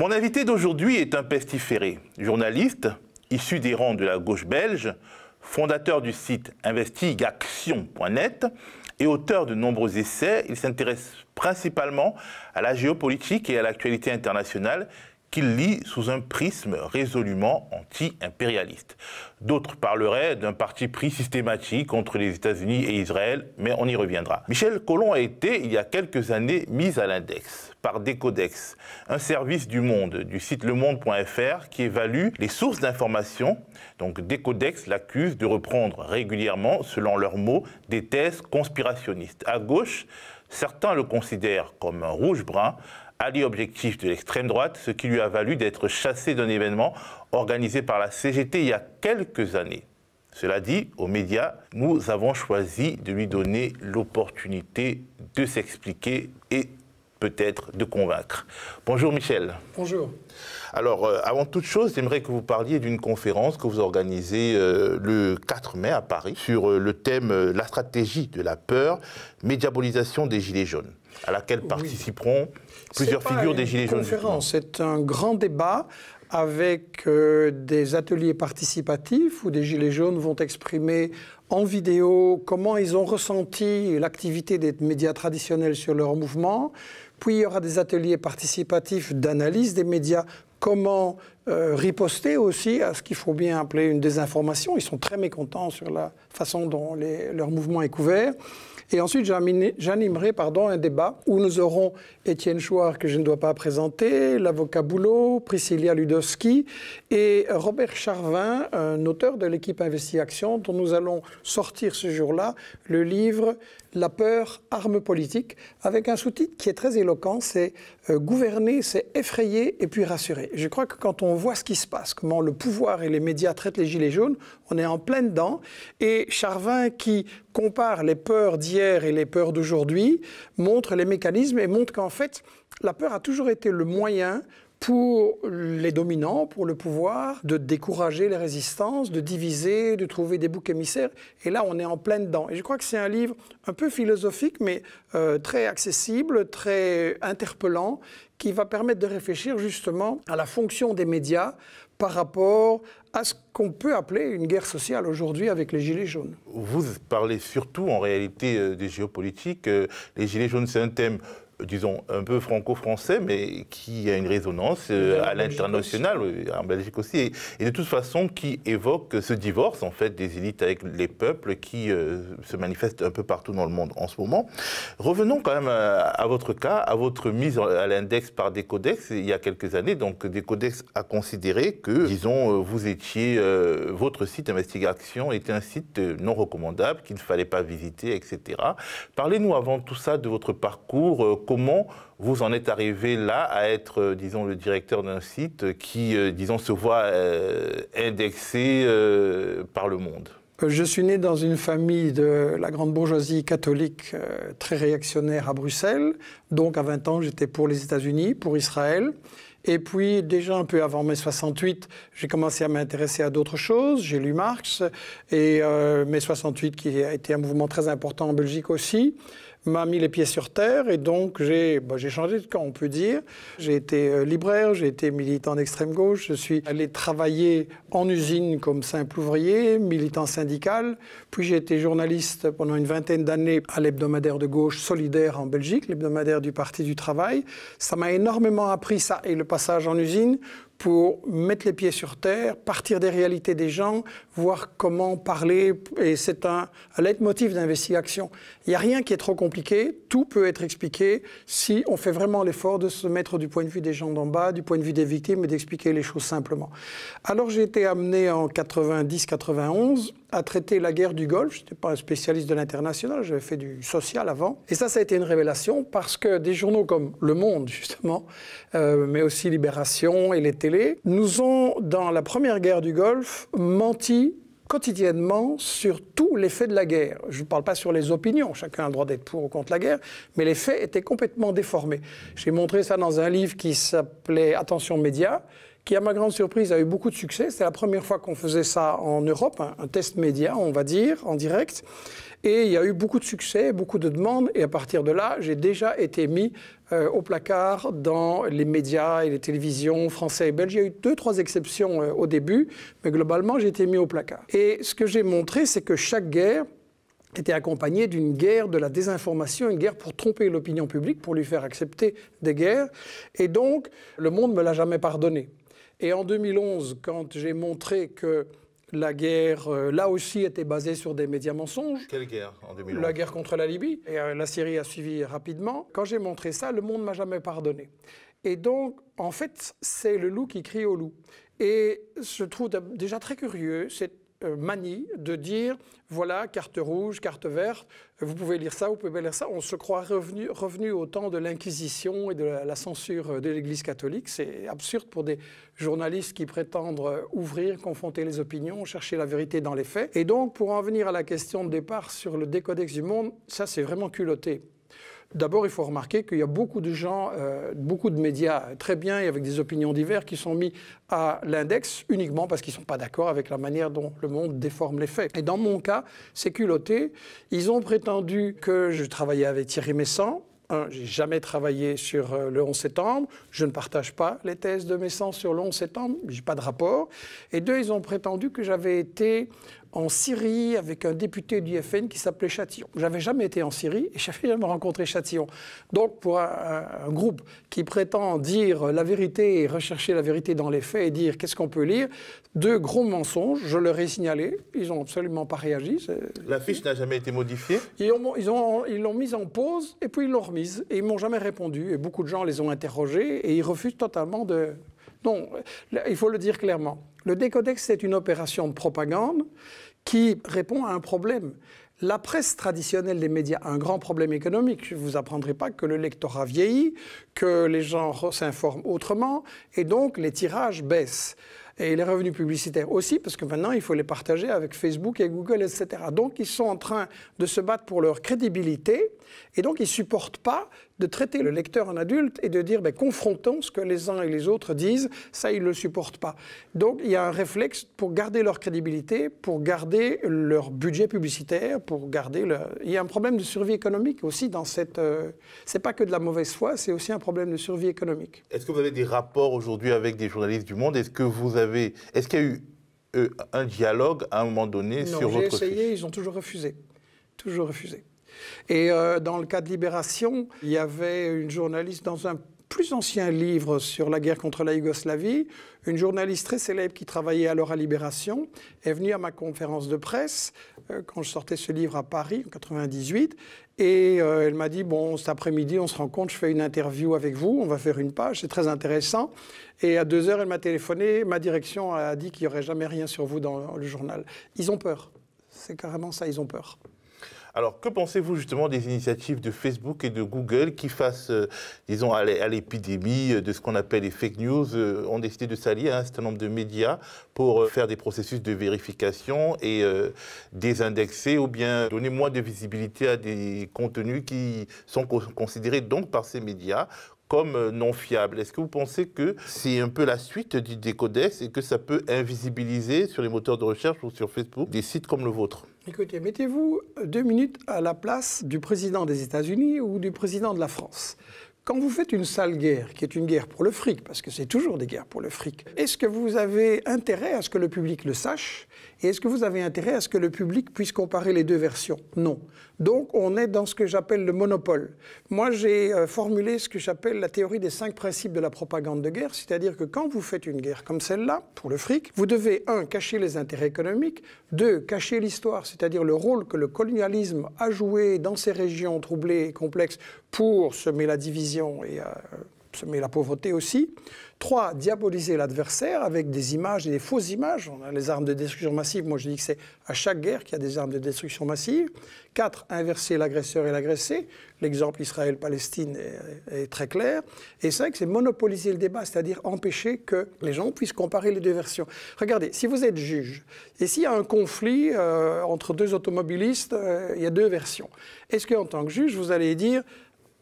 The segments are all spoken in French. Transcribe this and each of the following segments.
Mon invité d'aujourd'hui est un pestiféré, journaliste, issu des rangs de la gauche belge, fondateur du site investigation.net et auteur de nombreux essais. Il s'intéresse principalement à la géopolitique et à l'actualité internationale qu'il lit sous un prisme résolument anti-impérialiste. D'autres parleraient d'un parti pris systématique contre les États-Unis et Israël, mais on y reviendra. Michel Colomb a été, il y a quelques années, mis à l'index par Decodex, un service du Monde, du site lemonde.fr, qui évalue les sources d'information. Donc Decodex l'accuse de reprendre régulièrement, selon leurs mots, des thèses conspirationnistes. À gauche, certains le considèrent comme un rouge-brun, allié objectif de l'extrême droite, ce qui lui a valu d'être chassé d'un événement organisé par la CGT il y a quelques années. Cela dit, aux médias, nous avons choisi de lui donner l'opportunité de s'expliquer et peut-être de convaincre. Bonjour Michel. Bonjour. Alors, avant toute chose, j'aimerais que vous parliez d'une conférence que vous organisez le 4 mai à Paris sur le thème « La stratégie de la peur, médiabolisation des Gilets jaunes », à laquelle participeront plusieurs figures des Gilets jaunes. C'est un grand débat avec des ateliers participatifs où des Gilets jaunes vont exprimer en vidéo comment ils ont ressenti l'activité des médias traditionnels sur leur mouvement. Puis il y aura des ateliers participatifs d'analyse des médias, comment riposter aussi à ce qu'il faut bien appeler une désinformation. Ils sont très mécontents sur la façon dont leur mouvement est couvert. Et ensuite, j'animerai un débat où nous aurons Étienne Chouard, que je ne dois pas présenter, l'avocat Boulot, Priscilla Ludowski et Robert Charvin, un auteur de l'équipe Investigation, dont nous allons sortir ce jour-là le livre « La peur, arme politique », avec un sous-titre qui est très éloquent, c'est « Gouverner, c'est effrayer et puis rassurer ». Je crois que quand on voit ce qui se passe, comment le pouvoir et les médias traitent les Gilets jaunes, on est en plein dedans. Et Charvin, qui compare les peurs d'hier et les peurs d'aujourd'hui, montre les mécanismes et montre qu'en fait, la peur a toujours été le moyen pour les dominants, pour le pouvoir, de décourager les résistances, de diviser, de trouver des boucs émissaires. Et là, on est en plein dedans. Et je crois que c'est un livre un peu philosophique, mais très accessible, très interpellant, qui va permettre de réfléchir justement à la fonction des médias par rapport à ce qu'on peut appeler une guerre sociale aujourd'hui avec les Gilets jaunes. Vous parlez surtout en réalité des géopolitiques. Les Gilets jaunes, c'est un thème, disons, un peu franco-français, mais qui a une résonance à l'international, en Belgique aussi, et de toute façon qui évoque ce divorce, en fait, des élites avec les peuples qui se manifeste un peu partout dans le monde en ce moment. Revenons quand même à votre cas, à votre mise à l'index par Decodex il y a quelques années. Donc, Decodex a considéré que, disons, vous étiez, votre site Investigation était un site non recommandable, qu'il ne fallait pas visiter, etc. Parlez-nous avant tout ça de votre parcours. Comment vous en êtes arrivé là à être, disons, le directeur d'un site qui, disons, se voit indexé par le monde? Je suis né dans une famille de la grande bourgeoisie catholique très réactionnaire à Bruxelles. Donc à 20 ans, j'étais pour les États-Unis, pour Israël. Et puis, déjà un peu avant mai 68, j'ai commencé à m'intéresser à d'autres choses. J'ai lu Marx et mai 68, qui a été un mouvement très important en Belgique aussi, m'a mis les pieds sur terre et donc j'ai changé de camp, on peut dire. J'ai été libraire, j'ai été militant d'extrême gauche, je suis allé travailler en usine comme simple ouvrier, militant syndical, puis j'ai été journaliste pendant une vingtaine d'années à l'hebdomadaire de gauche Solidaire en Belgique, l'hebdomadaire du Parti du Travail. Ça m'a énormément appris, ça et le passage en usine, pour mettre les pieds sur terre, partir des réalités des gens, voir comment parler. Et c'est un leitmotiv d'investigation. Il n'y a rien qui est trop compliqué, tout peut être expliqué si on fait vraiment l'effort de se mettre du point de vue des gens d'en bas, du point de vue des victimes et d'expliquer les choses simplement. Alors j'ai été amené en 90-91 à traiter la guerre du Golfe. Je n'étais pas un spécialiste de l'international, j'avais fait du social avant. Et ça a été une révélation parce que des journaux comme Le Monde, justement, mais aussi Libération et les télés, nous ont, dans la première guerre du Golfe, menti quotidiennement sur tous les faits de la guerre. Je ne parle pas sur les opinions, chacun a le droit d'être pour ou contre la guerre, mais les faits étaient complètement déformés. J'ai montré ça dans un livre qui s'appelait « Attention médias », qui, à ma grande surprise, a eu beaucoup de succès. C'était la première fois qu'on faisait ça en Europe, un test média, on va dire, en direct. Et il y a eu beaucoup de succès, beaucoup de demandes. Et à partir de là, j'ai déjà été mis au placard dans les médias et les télévisions français et belges. Il y a eu 2-3 exceptions au début, mais globalement, j'ai été mis au placard. Et ce que j'ai montré, c'est que chaque guerre était accompagnée d'une guerre de la désinformation, une guerre pour tromper l'opinion publique, pour lui faire accepter des guerres. Et donc, le monde ne me l'a jamais pardonné. Et en 2011, quand j'ai montré que la guerre, là aussi, était basée sur des médias mensonges. Quelle guerre en 2011? La guerre contre la Libye. Et la Syrie a suivi rapidement. Quand j'ai montré ça, le monde ne m'a jamais pardonné. Et donc, en fait, c'est le loup qui crie au loup. Et je trouve déjà très curieux cette manie de dire, voilà, carte rouge, carte verte, vous pouvez lire ça, vous pouvez lire ça. On se croit revenu au temps de l'Inquisition et de la censure de l'Église catholique. C'est absurde pour des journalistes qui prétendent ouvrir, confronter les opinions, chercher la vérité dans les faits. Et donc, pour en venir à la question de départ sur le décodex du monde, ça c'est vraiment culotté. D'abord, il faut remarquer qu'il y a beaucoup de gens, beaucoup de médias très bien et avec des opinions diverses qui sont mis à l'index uniquement parce qu'ils ne sont pas d'accord avec la manière dont le monde déforme les faits. Et dans mon cas, c'est culotté. Ils ont prétendu que je travaillais avec Thierry Meyssan. Je n'ai jamais travaillé sur le 11 septembre. Je ne partage pas les thèses de Meyssan sur le 11 septembre. Je n'ai pas de rapport. Et deux, ils ont prétendu que j'avais été en Syrie avec un député du FN qui s'appelait Châtillon. Je n'avais jamais été en Syrie et je n'avais jamais rencontré Châtillon. Donc pour un groupe qui prétend dire la vérité et rechercher la vérité dans les faits et dire qu'est-ce qu'on peut lire, deux gros mensonges, je leur ai signalé, ils n'ont absolument pas réagi. La fiche n'a jamais été modifiée? Ils l'ont mise en pause et puis ils l'ont remise et ils ne m'ont jamais répondu. Et beaucoup de gens les ont interrogés et ils refusent totalement de... Non, il faut le dire clairement. Le décodex, c'est une opération de propagande qui répond à un problème. La presse traditionnelle des médias a un grand problème économique. Je ne vous apprendrai pas que le lectorat vieillit, que les gens s'informent autrement, et donc les tirages baissent. Et les revenus publicitaires aussi, parce que maintenant, il faut les partager avec Facebook et Google, etc. Donc, ils sont en train de se battre pour leur crédibilité, et donc ils ne supportent pas de traiter le lecteur en adulte et de dire, confrontons ce que les uns et les autres disent, ça, ils ne le supportent pas. Donc, il y a un réflexe pour garder leur crédibilité, pour garder leur budget publicitaire, pour garder Il y a un problème de survie économique aussi dans cette... c'est pas que de la mauvaise foi, c'est aussi un problème de survie économique. Est-ce que vous avez des rapports aujourd'hui avec des journalistes du monde? Est-ce qu'il y a eu un dialogue à un moment donné sur votre fiche? Non, j'ai essayé, ils ont toujours refusé. Toujours refusé. Et dans le cas de Libération, il y avait une journaliste dans un plus ancien livre sur la guerre contre la Yougoslavie, une journaliste très célèbre qui travaillait alors à Libération, est venue à ma conférence de presse quand je sortais ce livre à Paris en 98, et elle m'a dit, bon, cet après-midi, on se rencontre, je fais une interview avec vous, on va faire une page, c'est très intéressant. Et à 2 heures, elle m'a téléphoné, ma direction a dit qu'il n'y aurait jamais rien sur vous dans le journal. Ils ont peur, c'est carrément ça, ils ont peur. Alors, que pensez-vous justement des initiatives de Facebook et de Google qui, face, disons, à l'épidémie de ce qu'on appelle les fake news, ont décidé de s'allier à un certain nombre de médias pour faire des processus de vérification et désindexer ou bien donner moins de visibilité à des contenus qui sont considérés donc par ces médias comme non fiables? Est-ce que vous pensez que c'est un peu la suite du décodex et que ça peut invisibiliser sur les moteurs de recherche ou sur Facebook des sites comme le vôtre? Écoutez, mettez-vous 2 minutes à la place du président des États-Unis ou du président de la France. Quand vous faites une sale guerre, qui est une guerre pour le fric, parce que c'est toujours des guerres pour le fric, est-ce que vous avez intérêt à ce que le public le sache? Et est-ce que vous avez intérêt à ce que le public puisse comparer les deux versions? Non. Donc, on est dans ce que j'appelle le monopole. Moi, j'ai formulé ce que j'appelle la théorie des 5 principes de la propagande de guerre, c'est-à-dire que quand vous faites une guerre comme celle-là, pour le fric, vous devez, 1, cacher les intérêts économiques, 2, cacher l'histoire, c'est-à-dire le rôle que le colonialisme a joué dans ces régions troublées et complexes pour semer la division et semer la pauvreté aussi. 3, diaboliser l'adversaire avec des images et des fausses images. On a les armes de destruction massive. Moi, je dis que c'est à chaque guerre qu'il y a des armes de destruction massive. 4, inverser l'agresseur et l'agressé. L'exemple Israël-Palestine est très clair. Et 5, c'est monopoliser le débat, c'est-à-dire empêcher que les gens puissent comparer les deux versions. Regardez, si vous êtes juge, et s'il y a un conflit entre 2 automobilistes, il y a 2 versions. Est-ce qu'en tant que juge, vous allez dire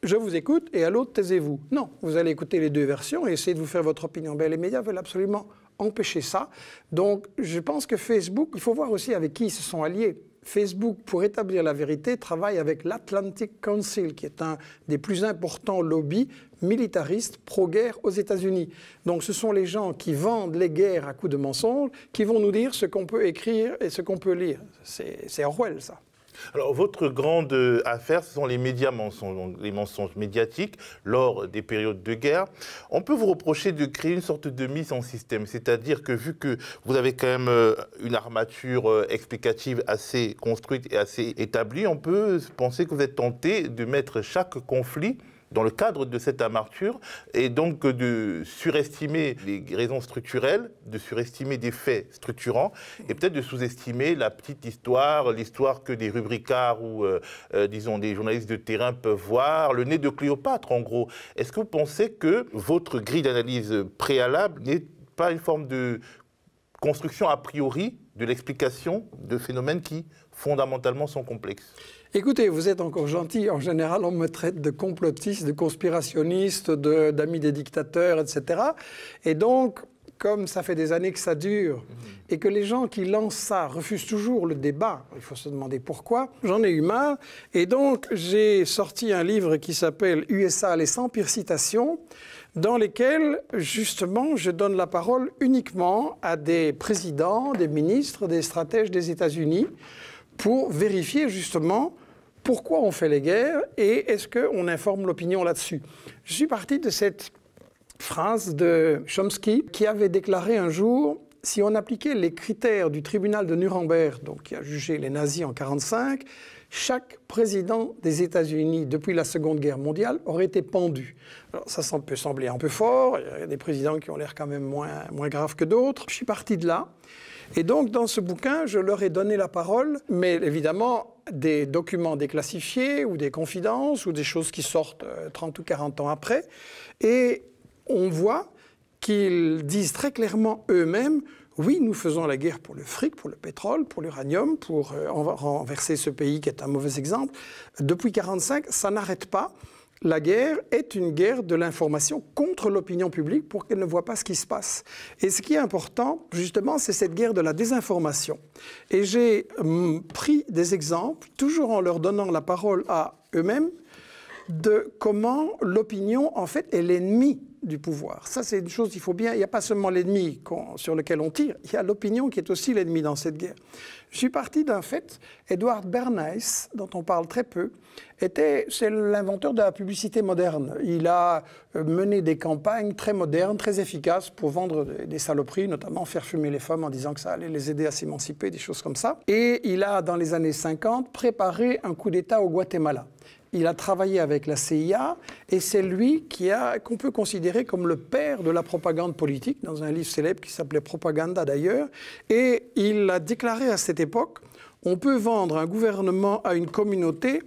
je vous écoute et à l'autre, taisez-vous. Non, vous allez écouter les deux versions et essayer de vous faire votre opinion. Ben, les médias veulent absolument empêcher ça. Donc, je pense que Facebook, il faut voir aussi avec qui ils se sont alliés. Facebook, pour établir la vérité, travaille avec l'Atlantic Council, qui est un des plus importants lobbies militaristes pro-guerre aux États-Unis. Donc ce sont les gens qui vendent les guerres à coups de mensonges qui vont nous dire ce qu'on peut écrire et ce qu'on peut lire. C'est Orwell, ça. Alors, votre grande affaire, ce sont les médias mensonges, donc les mensonges médiatiques lors des périodes de guerre. On peut vous reprocher de créer une sorte de mise en système, c'est-à-dire que vu que vous avez quand même une armature explicative assez construite et assez établie, on peut penser que vous êtes tenté de mettre chaque conflit dans le cadre de cette armature, et donc de surestimer les raisons structurelles, de surestimer des faits structurants, et peut-être de sous-estimer la petite histoire, l'histoire que des rubricards ou, disons, des journalistes de terrain peuvent voir, le nez de Cléopâtre, en gros. Est-ce que vous pensez que votre grille d'analyse préalable n'est pas une forme de construction a priori de l'explication de phénomènes qui, fondamentalement, sont complexes ? Écoutez, vous êtes encore gentil. En général, on me traite de complotiste, de conspirationniste, d'amis des dictateurs, etc. Et donc, comme ça fait des années que ça dure, et que les gens qui lancent ça refusent toujours le débat, il faut se demander pourquoi, j'en ai eu marre. Et donc, j'ai sorti un livre qui s'appelle « USA, les 100 pires citations », dans lesquels, justement, je donne la parole uniquement à des présidents, des ministres, des stratèges des États-Unis, pour vérifier justement pourquoi on fait les guerres et est-ce qu'on informe l'opinion là-dessus. Je suis parti de cette phrase de Chomsky qui avait déclaré un jour « Si on appliquait les critères du tribunal de Nuremberg, donc qui a jugé les nazis en 1945, chaque président des États-Unis depuis la Seconde Guerre mondiale aurait été pendu. » Alors ça peut sembler un peu fort, il y a des présidents qui ont l'air quand même moins graves que d'autres. Je suis parti de là. Et donc, dans ce bouquin, je leur ai donné la parole, mais évidemment, des documents déclassifiés ou des confidences ou des choses qui sortent 30 ou 40 ans après. Et on voit qu'ils disent très clairement eux-mêmes « Oui, nous faisons la guerre pour le fric, pour le pétrole, pour l'uranium, pour renverser ce pays qui est un mauvais exemple. Depuis 1945, ça n'arrête pas. La guerre est une guerre de l'information contre l'opinion publique pour qu'elle ne voit pas ce qui se passe. Et ce qui est important, justement, c'est cette guerre de la désinformation. Et j'ai pris des exemples, toujours en leur donnant la parole à eux-mêmes, de comment l'opinion, en fait, est l'ennemi du pouvoir. Ça, c'est une chose qu'il faut bien... Il n'y a pas seulement l'ennemi sur lequel on tire, il y a l'opinion qui est aussi l'ennemi dans cette guerre. Je suis parti d'un fait. Edward Bernays, dont on parle très peu, c'est l'inventeur de la publicité moderne. Il a mené des campagnes très modernes, très efficaces pour vendre des saloperies, notamment faire fumer les femmes en disant que ça allait les aider à s'émanciper, des choses comme ça. Et il a, dans les années 50, préparé un coup d'État au Guatemala. Il a travaillé avec la CIA et c'est lui qu'on peut considérer comme le père de la propagande politique, dans un livre célèbre qui s'appelait Propaganda d'ailleurs. Et il a déclaré à cette époque, on peut vendre un gouvernement à une communauté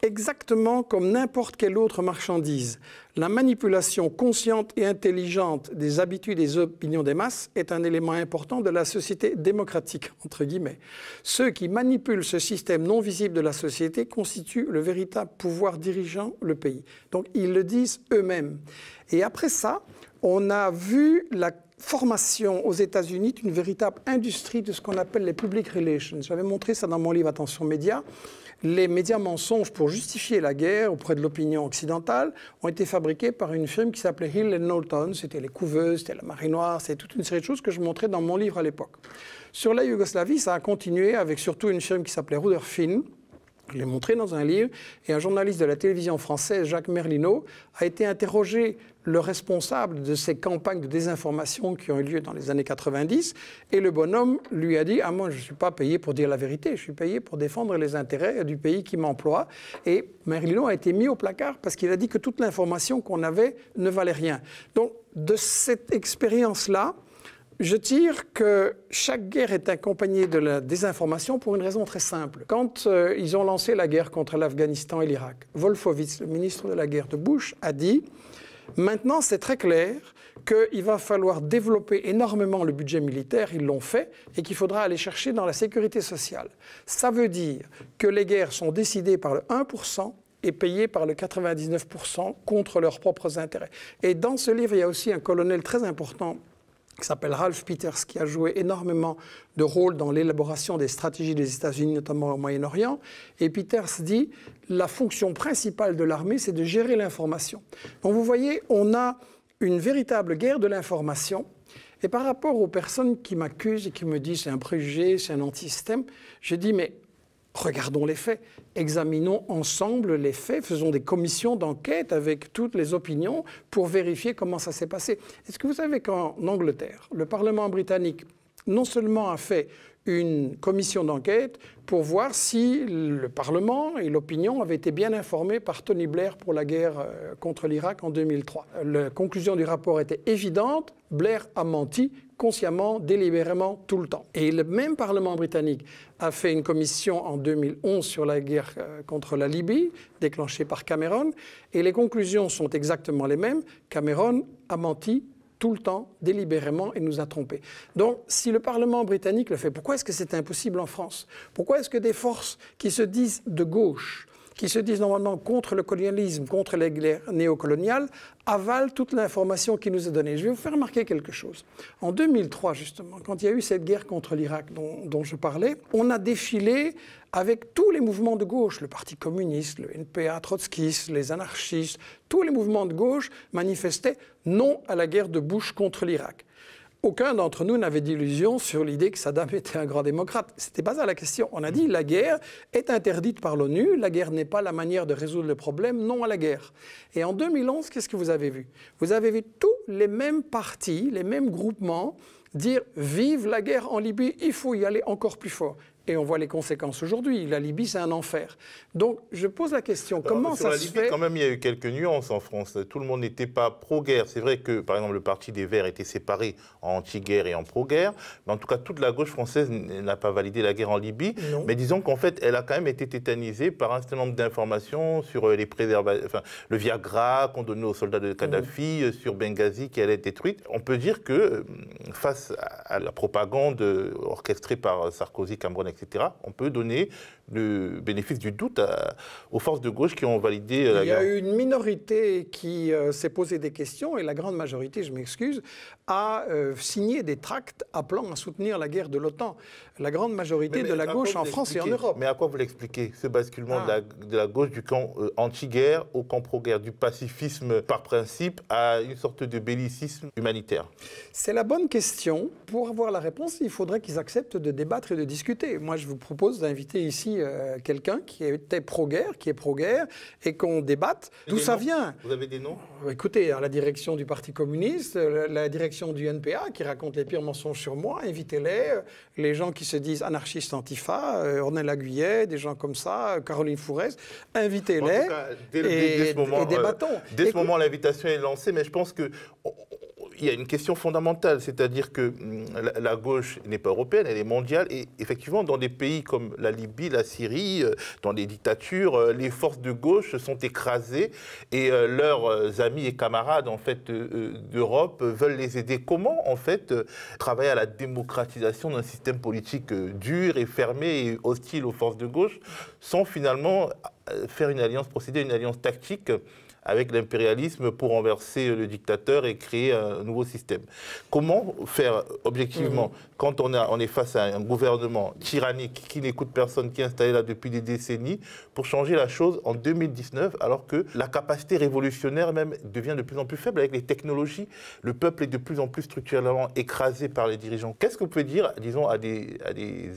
exactement comme n'importe quelle autre marchandise. La manipulation consciente et intelligente des habitudes et des opinions des masses est un élément important de la société démocratique, entre guillemets. Ceux qui manipulent ce système non visible de la société constituent le véritable pouvoir dirigeant le pays. Donc ils le disent eux-mêmes. Et après ça, on a vu la formation aux États-Unis d'une véritable industrie de ce qu'on appelle les public relations. J'avais montré ça dans mon livre Attention médias. Les médias mensonges pour justifier la guerre auprès de l'opinion occidentale ont été fabriqués par une firme qui s'appelait Hill & Knowlton. C'était les couveuses, c'était la marée noire, c'est toute une série de choses que je montrais dans mon livre à l'époque. Sur la Yougoslavie, ça a continué avec surtout une firme qui s'appelait Rudolphin. Je l'ai montré dans un livre, et un journaliste de la télévision française, Jacques Merlino, a été interrogé le responsable de ces campagnes de désinformation qui ont eu lieu dans les années 90, et le bonhomme lui a dit « Ah, moi, je ne suis pas payé pour dire la vérité, je suis payé pour défendre les intérêts du pays qui m'emploie. » Et Merlino a été mis au placard parce qu'il a dit que toute l'information qu'on avait ne valait rien. Donc, de cette expérience-là, je tire que chaque guerre est accompagnée de la désinformation pour une raison très simple. Quand ils ont lancé la guerre contre l'Afghanistan et l'Irak, Wolfowitz, le ministre de la guerre de Bush, a dit « Maintenant, c'est très clair qu'il va falloir développer énormément le budget militaire, ils l'ont fait, et qu'il faudra aller chercher dans la sécurité sociale. Ça veut dire que les guerres sont décidées par le 1%, et payés par le 99% contre leurs propres intérêts. Et dans ce livre, il y a aussi un colonel très important qui s'appelle Ralph Peters, qui a joué énormément de rôle dans l'élaboration des stratégies des États-Unis, notamment au Moyen-Orient. Et Peters dit la fonction principale de l'armée, c'est de gérer l'information. Donc vous voyez, on a une véritable guerre de l'information. Et par rapport aux personnes qui m'accusent et qui me disent c'est un préjugé, c'est un anti-système, je dis mais regardons les faits, examinons ensemble les faits, faisons des commissions d'enquête avec toutes les opinions pour vérifier comment ça s'est passé. Est-ce que vous savez qu'en Angleterre, le Parlement britannique non seulement a fait une commission d'enquête pour voir si le Parlement et l'opinion avaient été bien informés par Tony Blair pour la guerre contre l'Irak en 2003. La conclusion du rapport était évidente, Blair a menti consciemment, délibérément, tout le temps. Et le même Parlement britannique a fait une commission en 2011 sur la guerre contre la Libye, déclenchée par Cameron, et les conclusions sont exactement les mêmes. Cameron a menti tout le temps, délibérément, et nous a trompés. Donc, si le Parlement britannique le fait, pourquoi est-ce que c'est impossible en France? Pourquoi est-ce que des forces qui se disent de gauche, qui se disent normalement contre le colonialisme, contre les guerres néocoloniales, avalent toute l'information qui nous est donnée? Je vais vous faire remarquer quelque chose. En 2003, justement, quand il y a eu cette guerre contre l'Irak dont je parlais, on a défilé avec tous les mouvements de gauche, le Parti communiste, le NPA, trotskistes, les anarchistes, tous les mouvements de gauche manifestaient non à la guerre de Bush contre l'Irak. Aucun d'entre nous n'avait d'illusion sur l'idée que Saddam était un grand démocrate. Ce n'était pas ça la question. On a dit la guerre est interdite par l'ONU, la guerre n'est pas la manière de résoudre le problème, non à la guerre. Et en 2011, qu'est-ce que vous avez vu? Vous avez vu tous les mêmes partis, les mêmes groupements dire « Vive la guerre en Libye, il faut y aller encore plus fort ». Et on voit les conséquences aujourd'hui. La Libye, c'est un enfer. Donc, je pose la question, comment ça se fait? Quand même, il y a eu quelques nuances en France. Tout le monde n'était pas pro-guerre. C'est vrai que, par exemple, le Parti des Verts était séparé en anti-guerre et en pro-guerre. Mais en tout cas, toute la gauche française n'a pas validé la guerre en Libye. Non. Mais disons qu'en fait, elle a quand même été tétanisée par un certain nombre d'informations sur les le Viagra qu'on donnait aux soldats de Kadhafi, sur Benghazi qui allait être détruite. On peut dire que, face à la propagande orchestrée par Sarkozy, Cameron, etc., on peut donner le bénéfice du doute aux forces de gauche qui ont validé la guerre. Il y a eu une minorité qui s'est posé des questions et la grande majorité, je m'excuse, a signé des tracts appelant à soutenir la guerre de l'OTAN. La grande majorité de la gauche en France et en Europe. Mais à quoi vous l'expliquez, ce basculement de la gauche du camp anti-guerre au camp pro-guerre, du pacifisme par principe à une sorte de bellicisme humanitaire? C'est la bonne question. Pour avoir la réponse, il faudrait qu'ils acceptent de débattre et de discuter. Moi, je vous propose d'inviter ici quelqu'un qui était pro-guerre, qui est pro-guerre, et qu'on débatte. D'où ça vient? Vous avez des noms? Écoutez, la direction du Parti communiste, la direction du NPA, qui raconte les pires mensonges sur moi, invitez-les. Les gens qui se disent anarchistes antifa, Ornella Guyet, des gens comme ça, Caroline Fourès, invitez-les et débattons. Dès ce moment, l'invitation est lancée, mais je pense que... Il y a une question fondamentale, c'est-à-dire que la gauche n'est pas européenne, elle est mondiale. Et effectivement, dans des pays comme la Libye, la Syrie, dans des dictatures, les forces de gauche sont écrasées et leurs amis et camarades en fait, d'Europe veulent les aider. Comment, en fait, travailler à la démocratisation d'un système politique dur et fermé et hostile aux forces de gauche sans finalement faire une alliance, procéder à une alliance tactique avec l'impérialisme pour renverser le dictateur et créer un nouveau système. Comment faire objectivement quand on est face à un gouvernement tyrannique qui n'écoute personne, qui est installé là depuis des décennies, pour changer la chose en 2019 alors que la capacité révolutionnaire même devient de plus en plus faible avec les technologies. Le peuple est de plus en plus structurellement écrasé par les dirigeants. Qu'est-ce que vous pouvez dire, disons, à des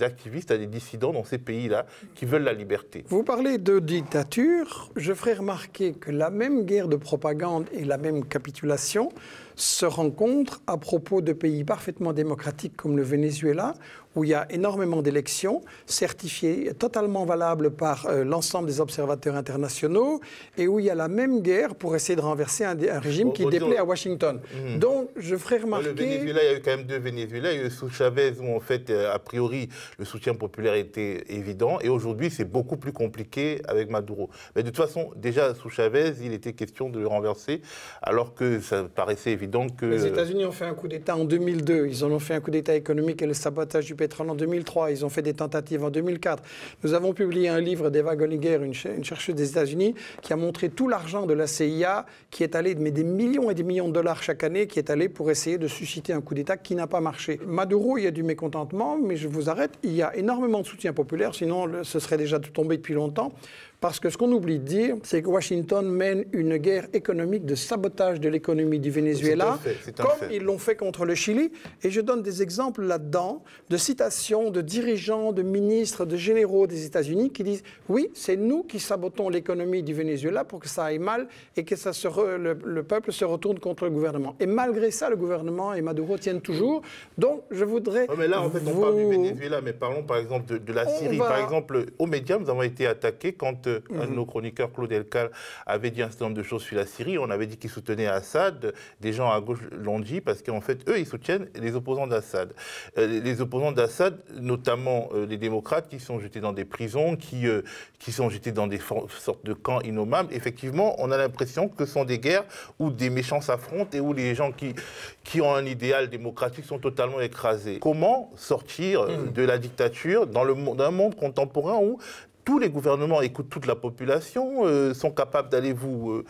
activistes, à des dissidents dans ces pays-là qui veulent la liberté? Vous parlez de dictature. Je ferai remarquer que la même guerre de propagande et la même capitulation se rencontrent à propos de pays parfaitement démocratiques comme le Venezuela, où il y a énormément d'élections certifiées, totalement valables par l'ensemble des observateurs internationaux, et où il y a la même guerre pour essayer de renverser un régime qui déplaît à Washington. Donc, je ferai remarquer... Le Venezuela, il y a eu quand même deux Venezuela. Il y a eu sous Chavez, où en fait, a priori, le soutien populaire était évident, et aujourd'hui, c'est beaucoup plus compliqué avec Maduro. Mais de toute façon, déjà, sous Chavez, il était question de le renverser, alors que ça paraissait évident évident que... Les États-Unis ont fait un coup d'État en 2002, ils en ont fait un coup d'État économique et le sabotage du pétrole en 2003, ils ont fait des tentatives en 2004. Nous avons publié un livre d'Eva Gollinger, une chercheuse des États-Unis, qui a montré tout l'argent de la CIA qui est allé, mais des millions et des millions de dollars chaque année, qui est allé pour essayer de susciter un coup d'État qui n'a pas marché. Maduro, il y a du mécontentement, mais je vous arrête, il y a énormément de soutien populaire, sinon ce serait déjà tombé depuis longtemps. Parce que ce qu'on oublie de dire, c'est que Washington mène une guerre économique de sabotage de l'économie du Venezuela, comme ils l'ont fait contre le Chili. Et je donne des exemples là-dedans de citations de dirigeants, de ministres, de généraux des États-Unis qui disent « Oui, c'est nous qui sabotons l'économie du Venezuela pour que ça aille mal et que le peuple se retourne contre le gouvernement. » Et malgré ça, le gouvernement et Maduro tiennent toujours. Donc, je voudrais... mais là, en fait, on parle du Venezuela, mais parlons par exemple de la Syrie. Par exemple, aux médias, nous avons été attaqués quand... un de nos chroniqueurs, Claude Elkal, avait dit un certain nombre de choses sur la Syrie. On avait dit qu'il soutenait Assad. Des gens à gauche l'ont dit parce qu'en fait, eux, ils soutiennent les opposants d'Assad. Les opposants d'Assad, notamment les démocrates, qui sont jetés dans des prisons, qui sont jetés dans des sortes de camps innommables. Effectivement, on a l'impression que ce sont des guerres où des méchants s'affrontent et où les gens qui ont un idéal démocratique sont totalement écrasés. Comment sortir de la dictature dans un monde contemporain où tous les gouvernements écoutent toute la population, sont capables d'aller vous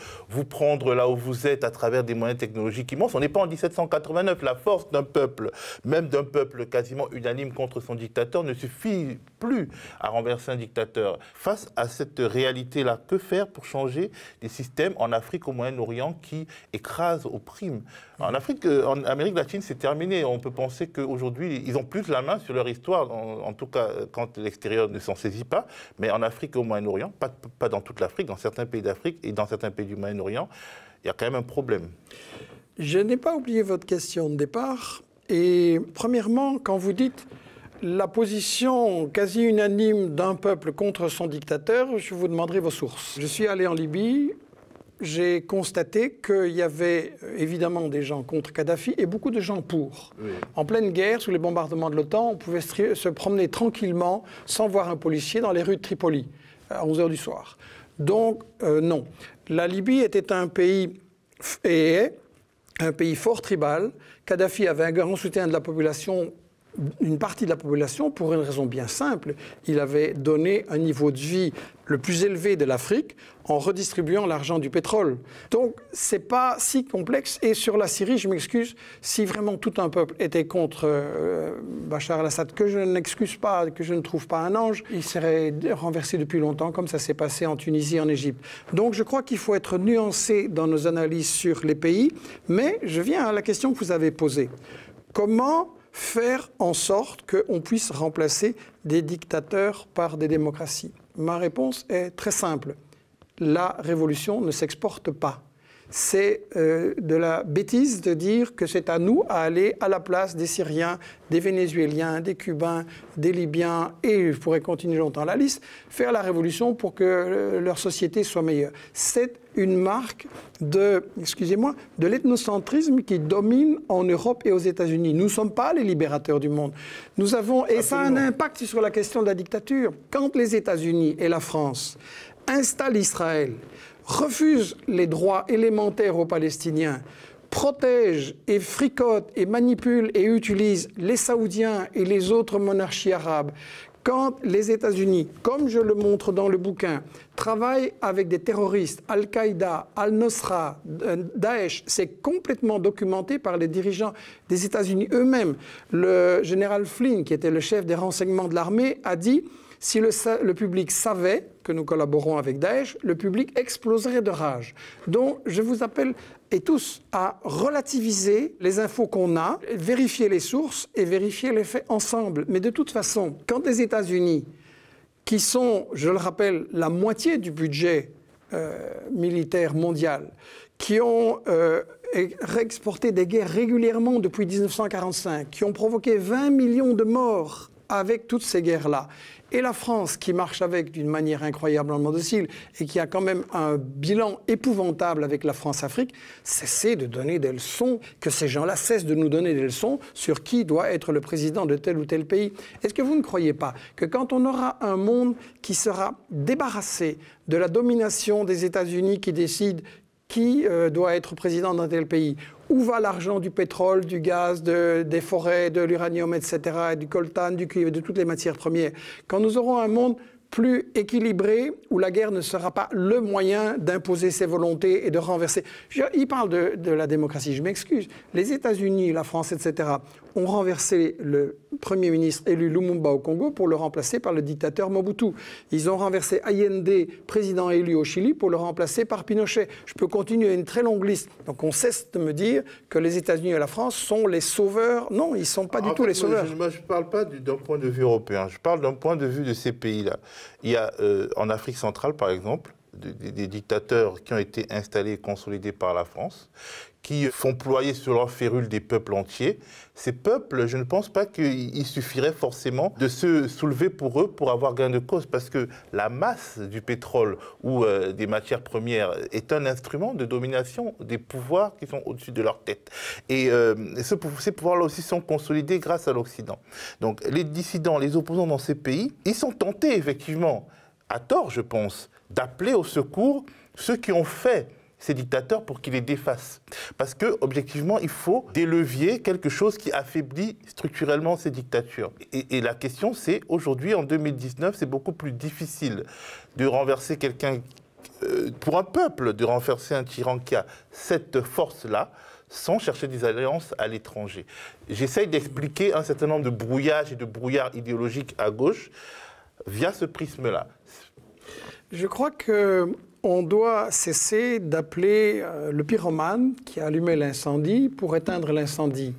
prendre là où vous êtes à travers des moyens technologiques immenses. On n'est pas en 1789. La force d'un peuple, même d'un peuple quasiment unanime contre son dictateur, ne suffit plus à renverser un dictateur. Face à cette réalité-là, que faire pour changer des systèmes en Afrique, au Moyen-Orient, qui écrasent, oppriment? En Afrique, en Amérique latine, c'est terminé. On peut penser qu'aujourd'hui, ils ont plus la main sur leur histoire, en tout cas quand l'extérieur ne s'en saisit pas. Mais en Afrique et au Moyen-Orient, pas dans toute l'Afrique, dans certains pays d'Afrique et dans certains pays du Moyen-Orient, il y a quand même un problème. Je n'ai pas oublié votre question de départ. Et premièrement, quand vous dites la position quasi unanime d'un peuple contre son dictateur, je vous demanderai vos sources. Je suis allé en Libye. J'ai constaté qu'il y avait évidemment des gens contre Kadhafi et beaucoup de gens pour. Oui. En pleine guerre, sous les bombardements de l'OTAN, on pouvait se promener tranquillement sans voir un policier dans les rues de Tripoli à 11 h du soir. Donc, non. La Libye était un pays et est un pays fort tribal. Kadhafi avait un grand soutien de la population, une partie de la population, pour une raison bien simple. Il avait donné un niveau de vie le plus élevé de l'Afrique en redistribuant l'argent du pétrole. Donc, ce n'est pas si complexe. Et sur la Syrie, je m'excuse, si vraiment tout un peuple était contre Bachar al-Assad, que je n'excuse pas, que je ne trouve pas un ange, il serait renversé depuis longtemps, comme ça s'est passé en Tunisie et en Égypte. Donc, je crois qu'il faut être nuancé dans nos analyses sur les pays. Mais je viens à la question que vous avez posée. Comment faire en sorte qu'on puisse remplacer des dictateurs par des démocraties? Ma réponse est très simple. La révolution ne s'exporte pas. C'est de la bêtise de dire que c'est à nous à aller à la place des Syriens, des Vénézuéliens, des Cubains, des Libyens, et je pourrais continuer longtemps la liste, faire la révolution pour que leur société soit meilleure. C'est une marque de l'ethnocentrisme qui domine en Europe et aux États-Unis. Nous ne sommes pas les libérateurs du monde. Nous avons, et ça a un impact sur la question de la dictature. Quand les États-Unis et la France installent Israël, refusent les droits élémentaires aux Palestiniens, protègent et fricotent et manipulent et utilisent les Saoudiens et les autres monarchies arabes, quand les États-Unis, comme je le montre dans le bouquin, travaillent avec des terroristes, Al-Qaïda, Al-Nusra, Daesh, c'est complètement documenté par les dirigeants des États-Unis eux-mêmes. Le général Flynn, qui était le chef des renseignements de l'armée, a dit: si le public savait que nous collaborons avec Daesh, le public exploserait de rage. Donc, je vous appelle, et tous, à relativiser les infos qu'on a, vérifier les sources et vérifier les faits ensemble. Mais de toute façon, quand les États-Unis, qui sont, je le rappelle, la moitié du budget militaire mondial, qui ont exporté des guerres régulièrement depuis 1945, qui ont provoqué 20 millions de morts avec toutes ces guerres-là, et la France, qui marche avec d'une manière incroyablement docile et qui a quand même un bilan épouvantable avec la France-Afrique, cessez de donner des leçons, que ces gens-là cessent de nous donner des leçons sur qui doit être le président de tel ou tel pays. Est-ce que vous ne croyez pas que quand on aura un monde qui sera débarrassé de la domination des États-Unis qui décident qui doit être président d'un tel pays, où va l'argent du pétrole, du gaz, des forêts, de l'uranium, etc., du coltan, du cuivre, de toutes les matières premières. Quand nous aurons un monde plus équilibré, où la guerre ne sera pas le moyen d'imposer ses volontés et de renverser. Il parle de la démocratie, je m'excuse. Les États-Unis, la France, etc., ont renversé le Premier ministre élu Lumumba au Congo pour le remplacer par le dictateur Mobutu. Ils ont renversé Allende, président élu au Chili, pour le remplacer par Pinochet. Je peux continuer une très longue liste. Donc on cesse de me dire que les États-Unis et la France sont les sauveurs. Non, ils ne sont pas du tout les sauveurs. Moi, je ne parle pas d'un point de vue européen. Je parle d'un point de vue de ces pays-là. Il y a en Afrique centrale, par exemple, des dictateurs qui ont été installés et consolidés par la France, qui font ployer sur leur férule des peuples entiers. Ces peuples, je ne pense pas qu'il suffirait forcément de se soulever pour eux pour avoir gain de cause, parce que la masse du pétrole ou des matières premières est un instrument de domination des pouvoirs qui sont au-dessus de leur tête. Et ces pouvoirs-là aussi sont consolidés grâce à l'Occident. Donc les dissidents, les opposants dans ces pays, ils sont tentés effectivement, à tort je pense, d'appeler au secours ceux qui ont fait ces dictateurs pour qu'ils les défassent. Parce que, objectivement, il faut des leviers, quelque chose qui affaiblit structurellement ces dictatures. Et la question, c'est, aujourd'hui, en 2019, c'est beaucoup plus difficile de renverser quelqu'un, pour un peuple, de renverser un tyran qui a cette force-là, sans chercher des alliances à l'étranger. J'essaye d'expliquer un certain nombre de brouillages et de brouillards idéologiques à gauche via ce prisme-là. Je crois qu'on doit cesser d'appeler le pyromane qui a allumé l'incendie pour éteindre l'incendie.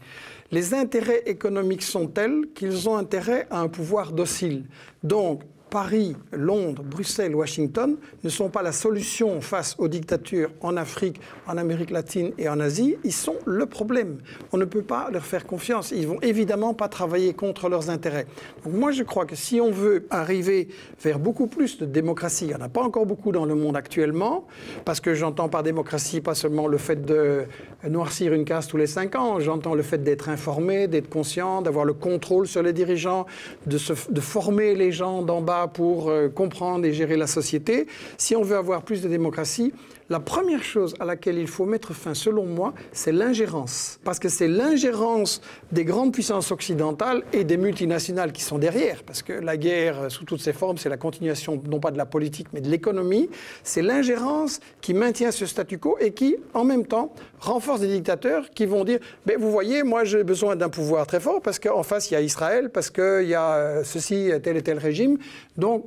Les intérêts économiques sont tels qu'ils ont intérêt à un pouvoir docile. Donc, Paris, Londres, Bruxelles, Washington ne sont pas la solution face aux dictatures en Afrique, en Amérique latine et en Asie. Ils sont le problème. On ne peut pas leur faire confiance. Ils ne vont évidemment pas travailler contre leurs intérêts. Donc moi, je crois que si on veut arriver vers beaucoup plus de démocratie, il n'y en a pas encore beaucoup dans le monde actuellement, parce que j'entends par démocratie pas seulement le fait de noircir une case tous les 5 ans, j'entends le fait d'être informé, d'être conscient, d'avoir le contrôle sur les dirigeants, de former les gens d'en bas pour comprendre et gérer la société. Si on veut avoir plus de démocratie, la première chose à laquelle il faut mettre fin, selon moi, c'est l'ingérence. Parce que c'est l'ingérence des grandes puissances occidentales et des multinationales qui sont derrière. Parce que la guerre, sous toutes ses formes, c'est la continuation, non pas de la politique, mais de l'économie. C'est l'ingérence qui maintient ce statu quo et qui, en même temps, renforce des dictateurs qui vont dire « Vous voyez, moi, j'ai besoin d'un pouvoir très fort parce qu'en face, il y a Israël, parce qu'il y a ceci, tel et tel régime. » Donc,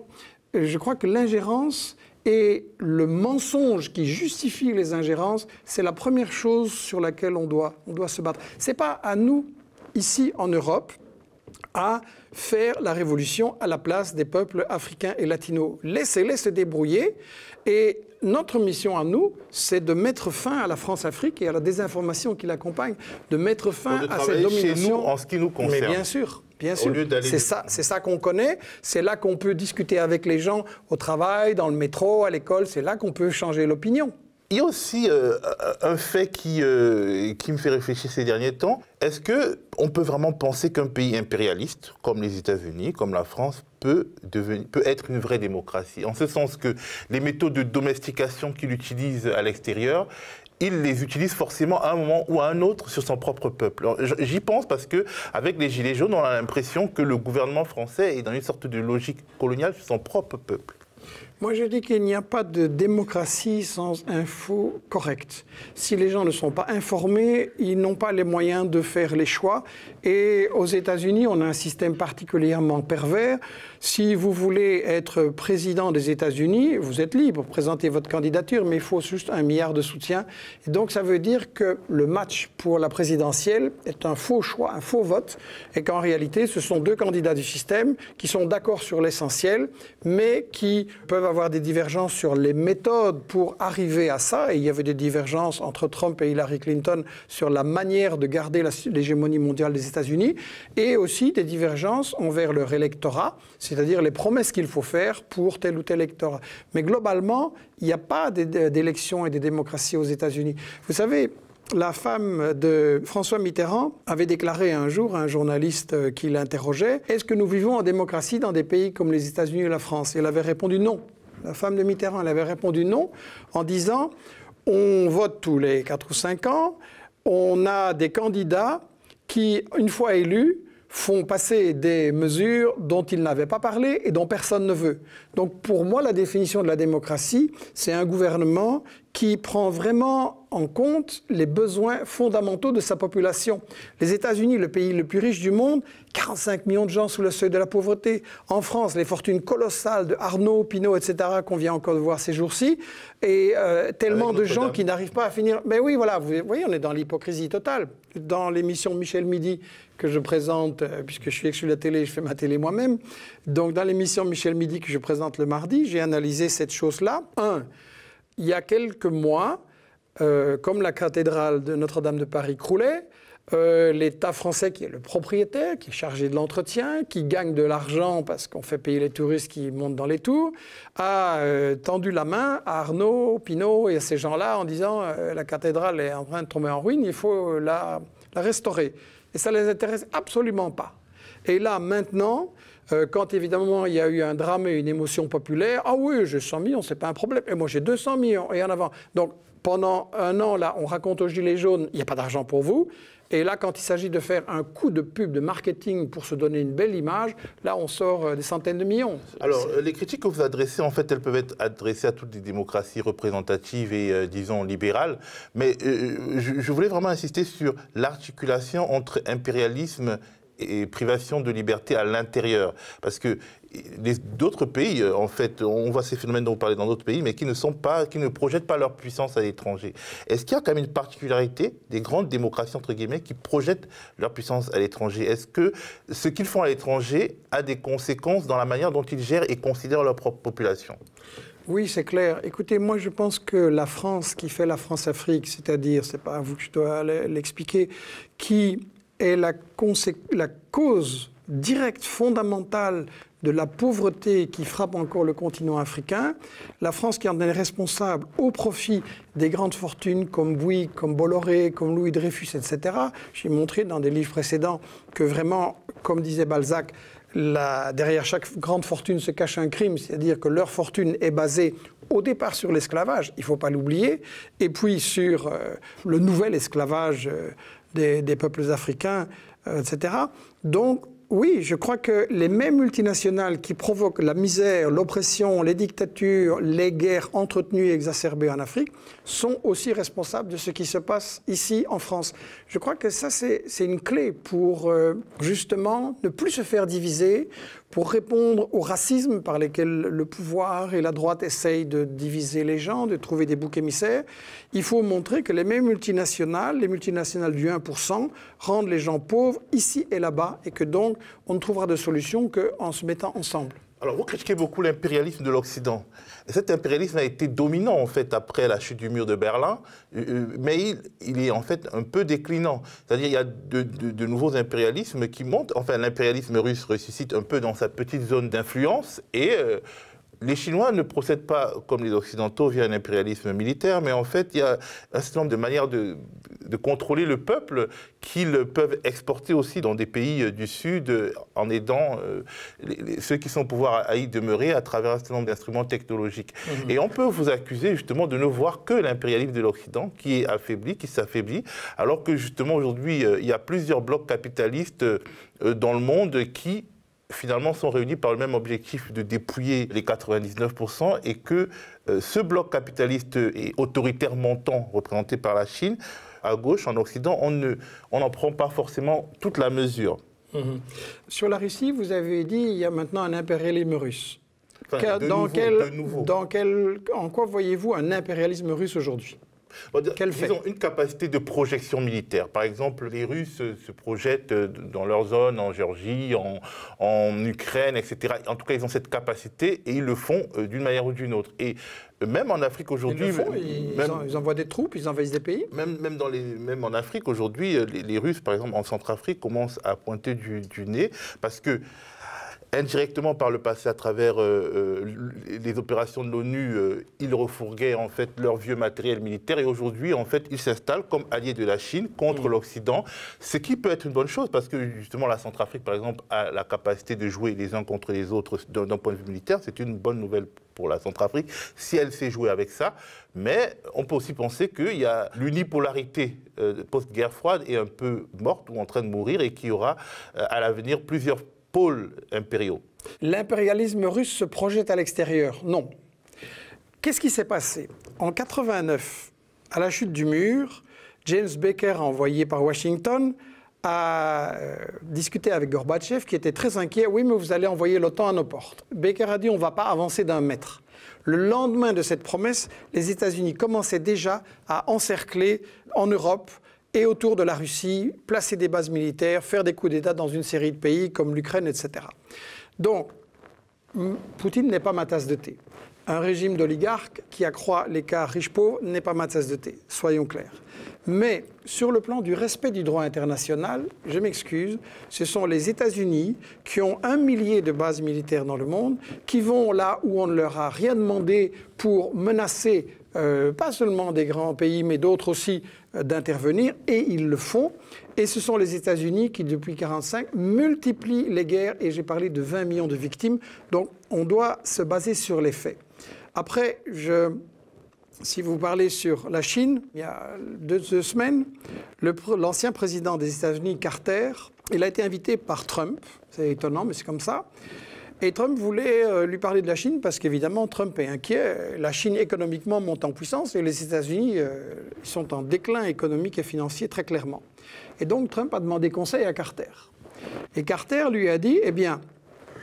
je crois que l'ingérence et le mensonge qui justifie les ingérences, c'est la première chose sur laquelle on doit se battre. Ce n'est pas à nous, ici en Europe, à faire la révolution à la place des peuples africains et latinos. Laissez-les se débrouiller. Et notre mission à nous, c'est de mettre fin à la France-Afrique et à la désinformation qui l'accompagne, de mettre fin à cette domination. Chez nous, en ce qui nous concerne. Mais bien sûr. Bien sûr, c'est ça qu'on connaît, c'est là qu'on peut discuter avec les gens au travail, dans le métro, à l'école, c'est là qu'on peut changer l'opinion. Il y a aussi un fait qui me fait réfléchir ces derniers temps. Est-ce qu'on peut vraiment penser qu'un pays impérialiste, comme les États-Unis, comme la France, peut être une vraie démocratie? En ce sens que les méthodes de domestication qu'il utilise à l'extérieur, il les utilise forcément à un moment ou à un autre sur son propre peuple. J'y pense parce qu'avec les Gilets jaunes, on a l'impression que le gouvernement français est dans une sorte de logique coloniale sur son propre peuple. Moi, je dis qu'il n'y a pas de démocratie sans info correcte. Si les gens ne sont pas informés, ils n'ont pas les moyens de faire les choix. Et aux États-Unis, on a un système particulièrement pervers. Si vous voulez être président des États-Unis, vous êtes libre, présentez votre candidature, mais il faut juste 1 milliard de soutien. Et donc, ça veut dire que le match pour la présidentielle est un faux choix, un faux vote, et qu'en réalité, ce sont 2 candidats du système qui sont d'accord sur l'essentiel, mais qui peuvent avoir des divergences sur les méthodes pour arriver à ça. Et il y avait des divergences entre Trump et Hillary Clinton sur la manière de garder l'hégémonie mondiale des États-Unis, et aussi des divergences envers leur électorat, c'est-à-dire les promesses qu'il faut faire pour tel ou tel électorat. Mais globalement, il n'y a pas d'élections et de démocratie aux États-Unis. Vous savez, la femme de François Mitterrand avait déclaré un jour à un journaliste qui l'interrogeait « Est-ce que nous vivons en démocratie dans des pays comme les États-Unis et la France ?» Et elle avait répondu non. La femme de Mitterrand, elle avait répondu non en disant « On vote tous les 4 ou 5 ans, on a des candidats qui, une fois élus, font passer des mesures dont ils n'avaient pas parlé et dont personne ne veut. Donc pour moi, la définition de la démocratie, c'est un gouvernement qui prend vraiment en compte les besoins fondamentaux de sa population. Les États-Unis, le pays le plus riche du monde, 45 millions de gens sous le seuil de la pauvreté. En France, les fortunes colossales de Arnaud, Pinault, etc., qu'on vient encore de voir ces jours-ci, et tellement de gens qui n'arrivent pas à finir. Mais oui, voilà, vous voyez, on est dans l'hypocrisie totale. Dans l'émission Michel Midi, que je présente, puisque je suis exclu de la télé, je fais ma télé moi-même. Donc dans l'émission Michel Midi que je présente le mardi, j'ai analysé cette chose-là. Il y a quelques mois, comme la cathédrale de Notre-Dame de Paris croulait, l'État français, qui est le propriétaire, qui est chargé de l'entretien, qui gagne de l'argent parce qu'on fait payer les touristes qui montent dans les tours, a tendu la main à Arnaud, Pinault et à ces gens-là en disant la cathédrale est en train de tomber en ruine, il faut la restaurer. Et ça ne les intéresse absolument pas. Et là, maintenant, quand évidemment il y a eu un drame et une émotion populaire, ah oui, j'ai 100 millions, c'est pas un problème. Et moi j'ai 200 millions et en avant. Donc pendant un an, là, on raconte aux Gilets jaunes, il n'y a pas d'argent pour vous. Et là, quand il s'agit de faire un coup de pub, de marketing pour se donner une belle image, là, on sort des centaines de millions. Alors, les critiques que vous adressez, en fait, elles peuvent être adressées à toutes les démocraties représentatives et, disons, libérales. Mais je voulais vraiment insister sur l'articulation entre impérialisme et privation de liberté à l'intérieur. Parce que d'autres pays, en fait, on voit ces phénomènes dont vous parlez dans d'autres pays, mais qui ne projettent pas leur puissance à l'étranger. Est-ce qu'il y a quand même une particularité des grandes démocraties, entre guillemets, qui projettent leur puissance à l'étranger? Est-ce que ce qu'ils font à l'étranger a des conséquences dans la manière dont ils gèrent et considèrent leur propre population? Oui, c'est clair. Écoutez, moi, je pense que la France qui fait la France-Afrique, c'est-à-dire, c'est pas à vous que je dois l'expliquer, qui est la cause directe, fondamentale de la pauvreté qui frappe encore le continent africain, la France qui en est responsable au profit des grandes fortunes comme Bouygues, comme Bolloré, comme Louis Dreyfus, etc. J'ai montré dans des livres précédents que vraiment, comme disait Balzac, derrière chaque grande fortune se cache un crime, c'est-à-dire que leur fortune est basée au départ sur l'esclavage, il ne faut pas l'oublier, et puis sur le nouvel esclavage des peuples africains, etc. Donc, oui, je crois que les mêmes multinationales qui provoquent la misère, l'oppression, les dictatures, les guerres entretenues et exacerbées en Afrique sont aussi responsables de ce qui se passe ici en France. Je crois que ça, c'est une clé pour justement ne plus se faire diviser, pour répondre au racisme par lesquels le pouvoir et la droite essayent de diviser les gens, de trouver des boucs émissaires. Il faut montrer que les mêmes multinationales, les multinationales du 1%, rendent les gens pauvres ici et là-bas, et que donc on ne trouvera de solution qu'en se mettant ensemble. Alors, vous critiquez beaucoup l'impérialisme de l'Occident. Cet impérialisme a été dominant, en fait, après la chute du mur de Berlin, mais il est, en fait, un peu déclinant. C'est-à-dire qu'il y a de nouveaux impérialismes qui montent. Enfin, l'impérialisme russe ressuscite un peu dans sa petite zone d'influence et... les Chinois ne procèdent pas comme les Occidentaux via un impérialisme militaire, mais en fait, il y a un certain nombre de manières de contrôler le peuple qu'ils peuvent exporter aussi dans des pays du Sud en aidant ceux qui sont au pouvoir à y demeurer à travers un certain nombre d'instruments technologiques. Et on peut vous accuser justement de ne voir que l'impérialisme de l'Occident qui est affaibli, qui s'affaiblit, alors que justement aujourd'hui, il y a plusieurs blocs capitalistes dans le monde qui finalement sont réunis par le même objectif de dépouiller les 99% et que ce bloc capitaliste et autoritaire montant représenté par la Chine, à gauche, en Occident, on n'en prend pas forcément toute la mesure. Sur la Russie, vous avez dit qu'il y a maintenant un impérialisme russe. Enfin, En quoi voyez-vous un impérialisme russe aujourd'hui ? Ils ont une capacité de projection militaire. Par exemple, les Russes se projettent dans leur zone, en Géorgie, en Ukraine, etc. En tout cas, ils ont cette capacité et ils le font d'une manière ou d'une autre. Et même en Afrique aujourd'hui... Ils envoient des troupes, ils envahissent des pays. Même en Afrique aujourd'hui, les Russes, par exemple, en Centrafrique, commencent à pointer du nez parce que Indirectement, par le passé, à travers les opérations de l'ONU, ils refourguaient en fait leur vieux matériel militaire et aujourd'hui, en fait, ils s'installent comme alliés de la Chine contre l'Occident, ce qui peut être une bonne chose parce que justement la Centrafrique, par exemple, a la capacité de jouer les uns contre les autres d'un point de vue militaire. C'est une bonne nouvelle pour la Centrafrique si elle sait jouer avec ça. Mais on peut aussi penser qu'il y a l'unipolarité post-guerre froide est un peu morte ou en train de mourir et qu'il y aura à l'avenir plusieurs pôles impériaux. L'impérialisme russe se projette à l'extérieur? Non. Qu'est-ce qui s'est passé? En 89, à la chute du mur, James Baker, envoyé par Washington, a discuté avec Gorbatchev, qui était très inquiet. Oui, mais vous allez envoyer l'OTAN à nos portes. Baker a dit on ne va pas avancer d'un mètre. Le lendemain de cette promesse, les États-Unis commençaient déjà à encercler en Europe et autour de la Russie, placer des bases militaires, faire des coups d'État dans une série de pays comme l'Ukraine, etc. Donc, Poutine n'est pas ma tasse de thé. Un régime d'oligarques qui accroît l'écart riche-pauvre n'est pas ma tasse de thé, soyons clairs. Mais sur le plan du respect du droit international, je m'excuse, ce sont les États-Unis qui ont 1 millier de bases militaires dans le monde, qui vont là où on ne leur a rien demandé pour menacer pas seulement des grands pays, mais d'autres aussi, d'intervenir, et ils le font. Et ce sont les États-Unis qui, depuis 1945, multiplient les guerres, et j'ai parlé de 20 millions de victimes. Donc, on doit se baser sur les faits. Après, si vous parlez sur la Chine, il y a deux semaines, l'ancien président des États-Unis, Carter, il a été invité par Trump. C'est étonnant, mais c'est comme ça. Et Trump voulait lui parler de la Chine parce qu'évidemment, Trump est inquiet. La Chine économiquement monte en puissance et les États-Unis sont en déclin économique et financier très clairement. Et donc, Trump a demandé conseil à Carter. Et Carter lui a dit, eh bien,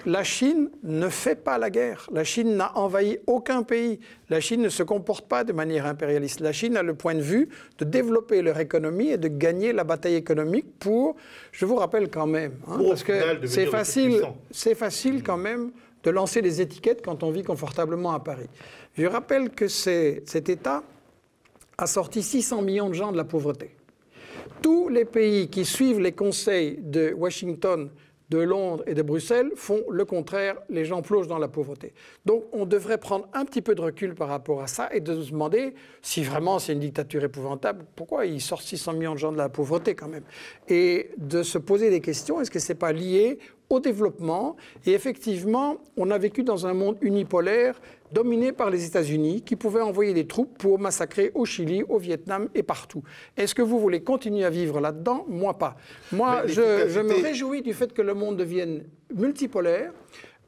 la Chine ne fait pas la guerre. La Chine n'a envahi aucun pays. La Chine ne se comporte pas de manière impérialiste. La Chine a le point de vue de développer leur économie et de gagner la bataille économique pour, je vous rappelle quand même, parce que c'est facile quand même de lancer des étiquettes quand on vit confortablement à Paris. Je rappelle que cet État a sorti 600 millions de gens de la pauvreté. Tous les pays qui suivent les conseils de Washington, de Londres et de Bruxelles font le contraire, les gens plongent dans la pauvreté. Donc on devrait prendre un petit peu de recul par rapport à ça et de se demander si vraiment c'est une dictature épouvantable, pourquoi ils sortent 600 millions de gens de la pauvreté quand même? Et de se poser des questions, est-ce que ce n'est pas lié au développement? Et effectivement, on a vécu dans un monde unipolaire dominé par les États-Unis qui pouvaient envoyer des troupes pour massacrer au Chili, au Vietnam et partout. Est-ce que vous voulez continuer à vivre là-dedans? Moi, pas. Moi, je me réjouis du fait que le monde devienne multipolaire.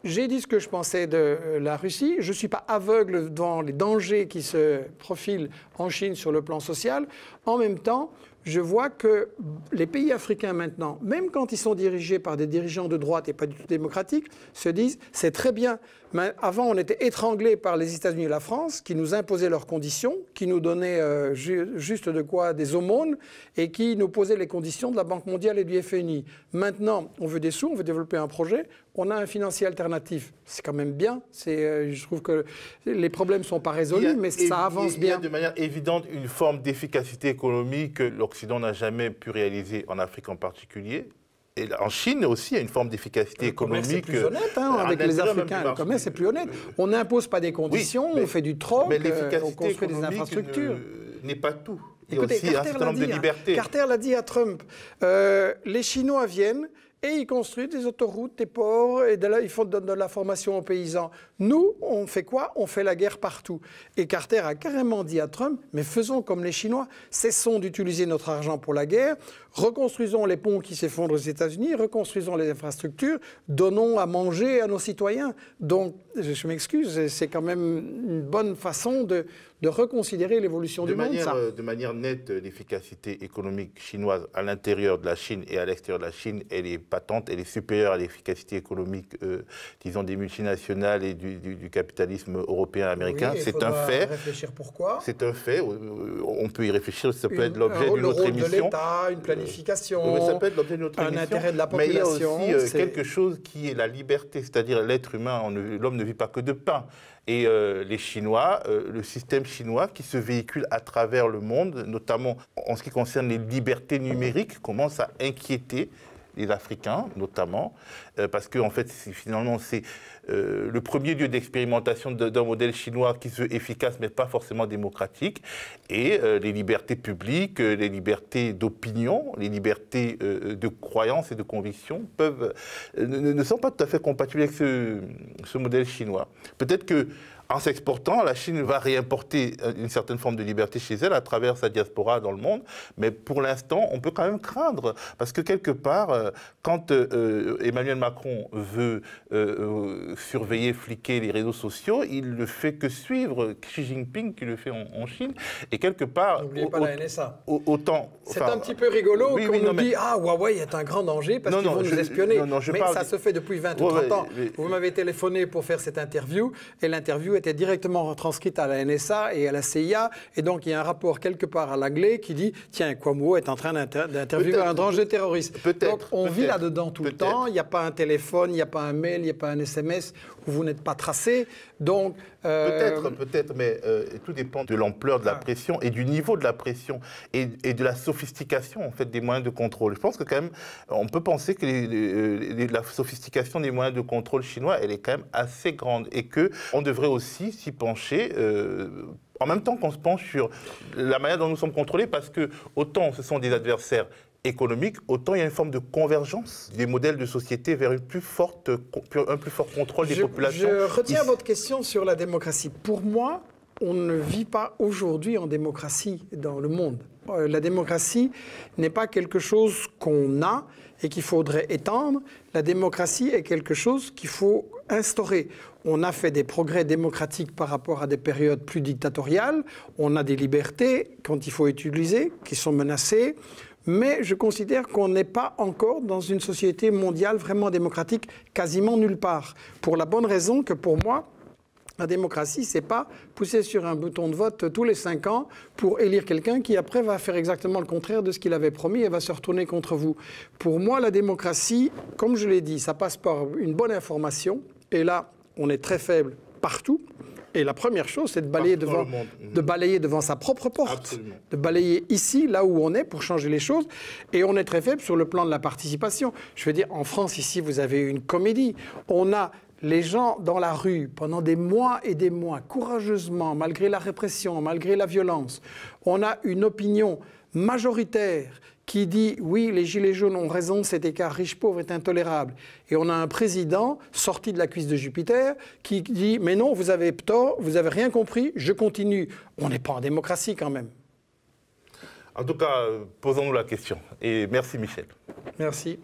J'ai dit ce que je pensais de la Russie. Je ne suis pas aveugle devant les dangers qui se profilent en Chine sur le plan social. En même temps, je vois que les pays africains maintenant, même quand ils sont dirigés par des dirigeants de droite et pas du tout démocratiques, se disent « c'est très bien ». Mais avant, on était étranglés par les États-Unis et la France, qui nous imposaient leurs conditions, qui nous donnaient juste de quoi des aumônes, et qui nous posaient les conditions de la Banque mondiale et du FMI. Maintenant, on veut des sous, on veut développer un projet, on a un financier alternatif. C'est quand même bien. Je trouve que les problèmes ne sont pas résolus, mais ça avance bien. Il y a de manière évidente une forme d'efficacité économique que l'Occident n'a jamais pu réaliser, en Afrique en particulier. Et en Chine aussi, il y a une forme d'efficacité économique. C'est plus honnête avec les Africains. Le commerce, c'est plus honnête. On n'impose pas des conditions, on fait du troc, on construit des infrastructures. N'est pas tout. Il y a aussi un certain nombre de libertés. Carter l'a dit à Trump. Les Chinois viennent et ils construisent des autoroutes, des ports, et ils font de la formation aux paysans. Nous, on fait quoi? On fait la guerre partout. Et Carter a carrément dit à Trump, mais faisons comme les Chinois, cessons d'utiliser notre argent pour la guerre, reconstruisons les ponts qui s'effondrent aux États-Unis, reconstruisons les infrastructures, donnons à manger à nos citoyens. Donc, je m'excuse, c'est quand même une bonne façon de reconsidérer l'évolution du monde, ça. De manière nette, l'efficacité économique chinoise à l'intérieur de la Chine et à l'extérieur de la Chine, elle est patente, elle est supérieure à l'efficacité économique, disons, des multinationales et du capitalisme européen, américain. Oui, c'est un fait. Réfléchir pourquoi. C'est un fait. On peut y réfléchir. Ça peut être l'objet d'une autre émission. Le rôle de l'État, une planification, ça peut être l'objet d'une autre émission. Un intérêt de la population. Mais il y a aussi quelque chose qui est la liberté, c'est-à-dire l'être humain. L'homme ne vit pas que de pain. Et les Chinois, le système chinois qui se véhicule à travers le monde, notamment en ce qui concerne les libertés numériques, commence à inquiéter les Africains notamment, parce que en fait, finalement, c'est le premier lieu d'expérimentation d'un modèle chinois qui se veut efficace, mais pas forcément démocratique. Et les libertés publiques, les libertés d'opinion, les libertés de croyance et de conviction ne sont pas tout à fait compatibles avec ce modèle chinois. Peut-être que en s'exportant, la Chine va réimporter une certaine forme de liberté chez elle à travers sa diaspora dans le monde. Mais pour l'instant, on peut quand même craindre. Parce que quelque part, quand Emmanuel Macron veut surveiller, fliquer les réseaux sociaux, il ne le fait que suivre Xi Jinping qui le fait en Chine. Et quelque part... N'oubliez pas la NSA. C'est un petit peu rigolo qu'on nous dit « Ah, Huawei est un grand danger parce qu'ils vont nous espionner ». Mais ça se fait depuis 20 ou 30 ans. Vous m'avez téléphoné pour faire cette interview et l'interview était directement retranscrite à la NSA et à la CIA. Et donc, il y a un rapport quelque part à l'anglais qui dit « Tiens, Cuomo est en train d'interviewer un danger terroriste ». Donc, on vit là-dedans tout le temps. Il n'y a pas un téléphone, il n'y a pas un mail, il n'y a pas un SMS où vous n'êtes pas tracé. Donc... Peut-être, mais tout dépend de l'ampleur de la pression et du niveau de la pression et de la sophistication en fait, des moyens de contrôle. Je pense que quand même, on peut penser que la sophistication des moyens de contrôle chinois, elle est quand même assez grande et qu'on devrait aussi s'y pencher en même temps qu'on se penche sur la manière dont nous sommes contrôlés parce que autant ce sont des adversaires économique, autant il y a une forme de convergence des modèles de société vers un plus fort contrôle des populations. Je retiens votre question sur la démocratie. Pour moi, on ne vit pas aujourd'hui en démocratie dans le monde. La démocratie n'est pas quelque chose qu'on a et qu'il faudrait étendre. La démocratie est quelque chose qu'il faut instaurer. On a fait des progrès démocratiques par rapport à des périodes plus dictatoriales. On a des libertés, quand il faut utiliser, qui sont menacées. Mais je considère qu'on n'est pas encore dans une société mondiale vraiment démocratique, quasiment nulle part. Pour la bonne raison que pour moi, la démocratie, c'est pas pousser sur un bouton de vote tous les 5 ans pour élire quelqu'un qui après va faire exactement le contraire de ce qu'il avait promis et va se retourner contre vous. Pour moi, la démocratie, comme je l'ai dit, ça passe par une bonne information. Et là, on est très faible partout. Et la première chose, c'est de balayer devant sa propre porte. Absolument. De balayer ici, là où on est, pour changer les choses. Et on est très faible sur le plan de la participation. Je veux dire, en France, ici, vous avez une comédie. On a les gens dans la rue, pendant des mois et des mois, courageusement, malgré la répression, malgré la violence. On a une opinion majoritaire qui dit « oui, les gilets jaunes ont raison, cet écart riche-pauvre est intolérable ». Et on a un président sorti de la cuisse de Jupiter qui dit « mais non, vous avez tort, vous n'avez rien compris, je continue ». On n'est pas en démocratie quand même. En tout cas, posons-nous la question. Et merci Michel. Merci.